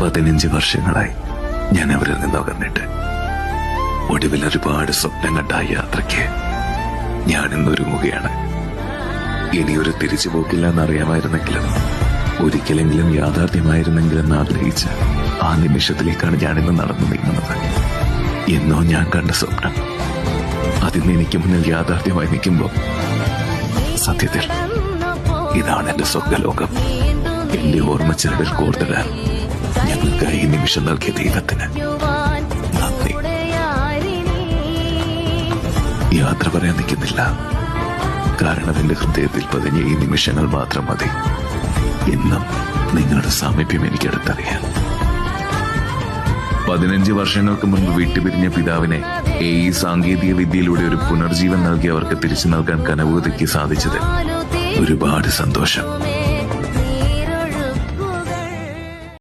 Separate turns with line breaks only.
15 വർഷങ്ങളായി ഞാൻ അവരിൽ നിന്ന് അകന്നിട്ട്. ഒടുവിൽ ഒരുപാട് സ്വപ്നം കണ്ട ആ യാത്രയ്ക്ക് ഞാൻ ഇന്നൊരുങ്ങുകയാണ്. ഇനിയൊരു തിരിച്ചുപോക്കില്ല എന്നറിയാമായിരുന്നെങ്കിലും ഒരിക്കലെങ്കിലും യാഥാർത്ഥ്യമായിരുന്നെങ്കിലെന്ന് ആഗ്രഹിച്ച് ആ നിമിഷത്തിലേക്കാണ് ഞാനിന്ന് നടന്നു നീങ്ങുന്നത്. എന്നോ ഞാൻ കണ്ട സ്വപ്നം അതിന്ന് എനിക്ക് മുന്നിൽ യാഥാർത്ഥ്യമായി നിൽക്കുമ്പോൾ സത്യത്തിൽ ഇതാണ് എന്റെ സ്വർഗലോകം. എന്റെ ഓർമ്മച്ചിരടിൽ കോർത്തിടാൻ ഞങ്ങൾക്ക് ഈ നിമിഷം നൽകിയ ദൈവത്തിന് നന്ദി. യാത്ര പറയാൻ നിൽക്കുന്നില്ല, കാരണം എന്റെ ഹൃദയത്തിൽ പതിഞ്ഞ ഈ നിമിഷങ്ങൾ മാത്രം മതി ഇന്നും നിങ്ങളുടെ സാമീപ്യം എനിക്ക് അടുത്തറിയാൻ. 15 വർഷങ്ങൾക്ക് മുൻപ് വിട്ടുപിരിഞ്ഞ പിതാവിനെ ഈ സാങ്കേതിക വിദ്യയിലൂടെ ഒരു പുനർജീവൻ നൽകി അവർക്ക് തിരിച്ചു നൽകാൻ കനവുകതയ്ക്ക് സാധിച്ചത് ഒരുപാട് സന്തോഷം.